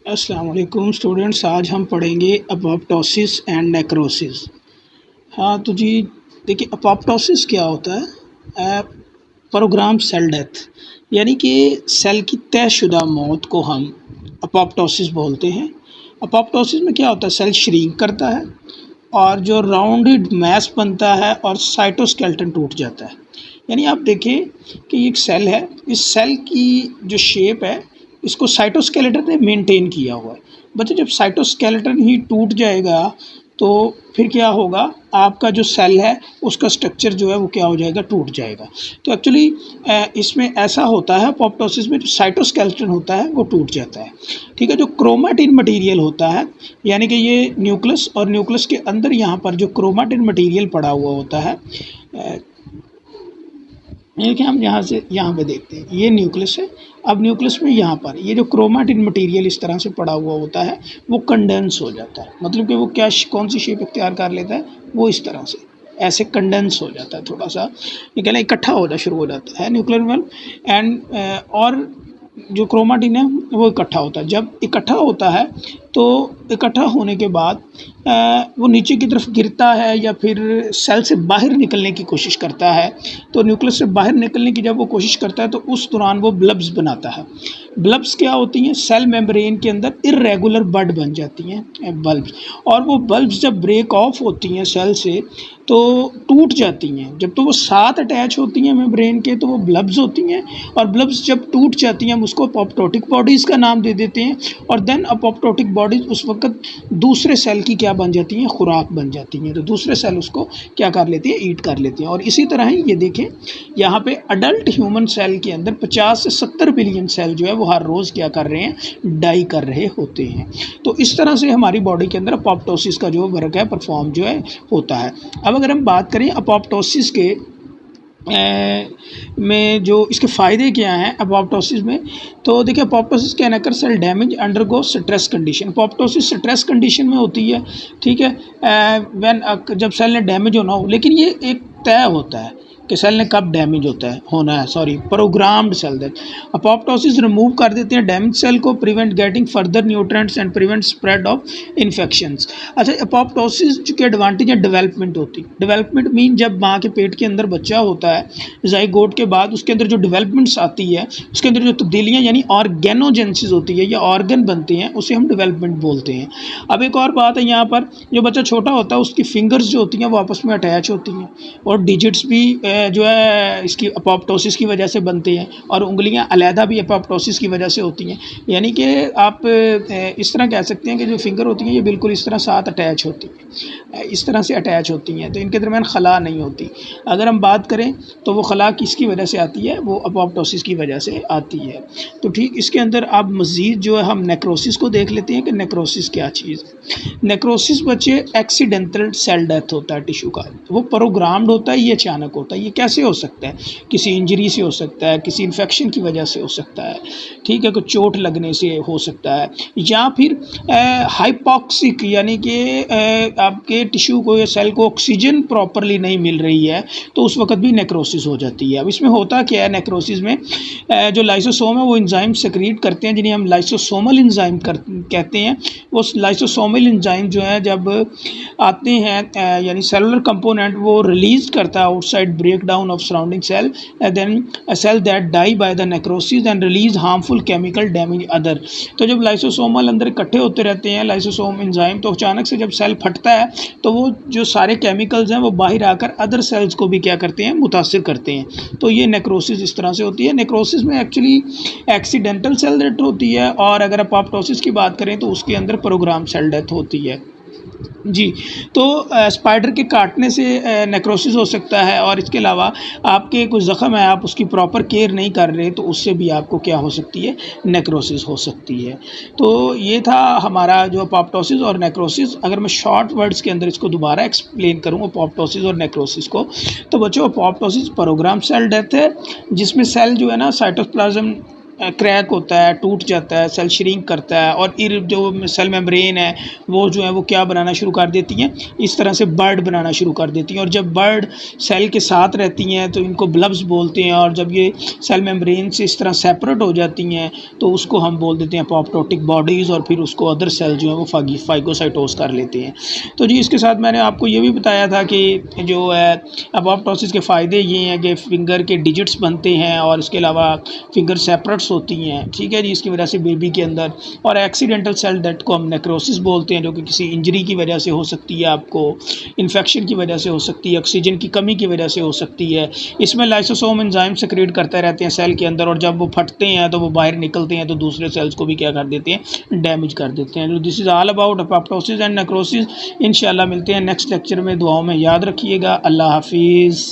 अस्सलाम वालेकुम स्टूडेंट्स। आज हम पढ़ेंगे अपोप्टोसिस एंड नेक्रोसिस। हाँ तो जी देखिए, अपोप्टोसिस क्या होता है? प्रोग्राम सेल डेथ, यानी कि सेल की तयशुदा मौत को हम अपोप्टोसिस बोलते हैं। अपोप्टोसिस में क्या होता है? सेल श्रिंक करता है और जो राउंडेड मैस बनता है और साइटोस्केलेटन टूट जाता है। यानी आप देखिए कि एक सेल है, इस सेल की जो शेप है इसको साइटोस्केलेटन ने मेंटेन किया हुआ है। बच्चे जब साइटोस्केलेटन ही टूट जाएगा तो फिर क्या होगा? आपका जो सेल है उसका स्ट्रक्चर जो है वो क्या हो जाएगा? टूट जाएगा। तो एक्चुअली इसमें ऐसा होता है, अपोप्टोसिस में जो साइटोस्केलेटन होता है वो टूट जाता है। ठीक है, जो क्रोमेटिन मटेरियल होता है, यानी कि ये न्यूक्लियस और न्यूक्लियस के अंदर यहाँ पर जो क्रोमेटिन मटेरियल पड़ा हुआ होता है, ये कि हम यहाँ से यहाँ पे देखते हैं, ये न्यूक्लियस है। अब न्यूक्लियस में यहाँ पर ये जो क्रोमेटिन मटेरियल इस तरह से पड़ा हुआ होता है वो कंडेंस हो जाता है। मतलब कि वो क्या कौन सी शेप इख्तियार कर लेता है? वो इस तरह से ऐसे कंडेंस हो जाता है, थोड़ा सा ये कहना इकट्ठा होना शुरू हो जाता है न्यूक्लियर वेल एंड और जो क्रोमेटिन है वो इकट्ठा होता है। जब इकट्ठा होता है तो इकट्ठा होने के बाद वो नीचे की तरफ गिरता है या फिर सेल से बाहर निकलने की कोशिश करता है। तो न्यूक्लियस से बाहर निकलने की जब वो कोशिश करता है तो उस दौरान वो ब्लब्स बनाता है। ब्लब्स क्या होती हैं? सेल मेम्ब्रेन के अंदर इर्रेगुलर बड बन जाती हैं बल्ब्स, और वो बल्ब्स जब ब्रेक ऑफ होती हैं सेल से तो टूट जाती हैं। जब तो वो साथ अटैच होती हैं मेम्ब्रेन के तो वो ब्लब्स होती हैं, और ब्लब्स जब टूट जाती हैं हम उसको अपोप्टोटिक बॉडीज़ का नाम दे देते हैं। और देन अपोप्टोटिक बॉडीज़ उस वक्त दूसरे सेल की क्या बन जाती हैं? खुराक बन जाती हैं। तो दूसरे सेल उसको क्या कर लेती हैं? ईट कर लेती हैं। और इसी तरह ही ये देखें, यहाँ पे अडल्ट ह्यूमन सेल के अंदर 50 से 70 बिलियन सेल जो है वो हर रोज़ क्या कर रहे हैं? डाई कर रहे होते हैं। तो इस तरह से हमारी बॉडी के अंदर अपोप्टोसिस का जो वर्क है परफॉर्म जो है होता है। अब अगर हम बात करें अपोप्टोसिस के में जो इसके फ़ायदे क्या हैं अपोप्टोसिस में, तो देखिए apoptosis can occur cell damage undergo stress condition. Apoptosis stress condition में होती है, ठीक है, व्हेन जब सेल ने डैमेज होना हो। लेकिन ये एक तय होता है कि सेल ने कब डैमेज होना है, programmed cell death. Apoptosis remove कर देते हैं डैमेज सेल को, prevent getting further nutrients and prevent spread of infections. अच्छा, अपोप्टोसिस की एडवांटेज है डेवलपमेंट होती है। डेवलपमेंट मीन जब माँ के पेट के अंदर बच्चा होता है ज़ाइगोट के बाद उसके अंदर जो डेवलपमेंट्स आती है, उसके अंदर जो तब्दीलियाँ यानी ऑर्गेनोजेनेसिस होती है या ऑर्गन बनते हैं, उसे हम डेवलपमेंट बोलते हैं। अब एक और बात है, यहाँ पर जो बच्चा छोटा होता है उसकी फिंगर्स जो होती हैं वो आपस में अटैच होती हैं, और डिजिट्स भी जो है इसकी अपोप्टोसिस की वजह से बनते हैं, और उंगलियां अलहदा भी अपोप्टोसिस की वजह से होती हैं। यानी कि आप इस तरह कह सकते हैं कि जो फिंगर होती हैं ये बिल्कुल इस तरह साथ अटैच होती हैं, इस तरह से अटैच होती हैं, तो इनके दरमियान खला नहीं होती। अगर हम बात करें तो वो खला किसकी वजह से आती है? वो अपोप्टोसिस की वजह से आती है। तो ठीक इसके अंदर अब मज़ीद जो है हम नेक्रोसिस को देख लेते हैं कि नेक्रोसिस क्या चीज़। नेक्रोसिस बच्चे एक्सीडेंटल सेल डेथ होता है टिश्यू का, वो प्रोग्राम्ड होता है, ये अचानक होता है। ये कैसे हो सकता है? किसी इंजरी से हो सकता है, किसी इन्फेक्शन की वजह से हो सकता है, ठीक है, कुछ चोट लगने से हो सकता है, या फिर हाइपॉक्सिक यानी कि आपके टिश्यू को या सेल को ऑक्सीजन प्रॉपरली नहीं मिल रही है तो उस वक्त भी नेक्रोसिस हो जाती है। अब इसमें होता क्या है नेक्रोसिस में? जो लाइसोसोम है वो एंजाइम सेक्रीट करते हैं जिन्हें हम लाइसोसोमल एंजाइम कहते हैं। वो लाइसोसोमल एंजाइम जो है जब आते हैं यानी सेलुलर कंपोनेंट वो रिलीज करता है outside breakdown of surrounding cell, then a cell that die by the necrosis and release harmful chemical damage other. तो जब लाइसोसोमल अंदर इकट्ठे होते रहते हैं लाइसोसोम एंजाइम, तो अचानक से जब सेल फटता है तो वो जो सारे केमिकल्स हैं वो बाहर आकर अदर सेल्स को भी क्या करते हैं? मुतासिर करते हैं। तो ये नेक्रोसिस इस तरह से होती है। नेक्रोसिस में एक्चुअली एक्सीडेंटल सेल डेथ होती है, और अगर अपोप्टोसिस की बात करें तो उसके अंदर प्रोग्राम सेल डेथ होती है जी। तो स्पाइडर के काटने से नेक्रोसिस हो सकता है, और इसके अलावा आपके कुछ ज़ख़म है, आप उसकी प्रॉपर केयर नहीं कर रहे तो उससे भी आपको क्या हो सकती है? नेक्रोसिस हो सकती है। तो ये था हमारा जो अपोप्टोसिस और नेक्रोसिस। अगर मैं शॉर्ट वर्ड्स के अंदर इसको दोबारा एक्सप्लेन करूँ अपोप्टोसिस और नेक्रोसिस को, तो बच्चों अपोप्टोसिस प्रोग्राम सेल डेथ है जिसमें सेल जो है ना साइटोप्लाज्म क्रैक होता है, टूट जाता है, सेल श्रिंक करता है और जो सेल मेम्ब्रेन है वो जो है वो क्या बनाना शुरू कर देती हैं, इस तरह से बर्ड बनाना शुरू कर देती हैं। और जब बर्ड सेल के साथ रहती हैं तो इनको ब्लब्स बोलते हैं, और जब ये सेल मेम्ब्रेन से इस तरह सेपरेट हो जाती हैं तो उसको हम बोल देते हैं अपोप्टोटिक बॉडीज़, और फिर उसको अदर सेल जो है वो फाइगोसाइटोस कर लेते हैं। तो जी इसके साथ मैंने आपको ये भी बताया था कि जो है अपोप्टोसिस के फ़ायदे ये हैं कि फिंगर के डिजिट्स बनते हैं और इसके अलावा फिंगर सेपरेट्स होती हैं, ठीक है जी, इसकी वजह से बेबी के अंदर। और एक्सीडेंटल सेल डेथ को हम नेक्रोसिस बोलते हैं, जो कि किसी इंजरी की वजह से हो सकती है, आपको इन्फेक्शन की वजह से हो सकती है, ऑक्सीजन की कमी की वजह से हो सकती है। इसमें लाइसोसोम एंजाइम सेक्रेट करते रहते हैं सेल के अंदर, और जब वो फटते हैं तो वो बाहर निकलते हैं तो दूसरे सेल्स को भी क्या कर देते हैं, डैमेज कर देते हैं। तो this is all about apoptosis and necrosis. इंशाल्लाह मिलते हैं नेक्स्ट लेक्चर में। दुआओं में याद रखिएगा। अल्लाह हाफिज़।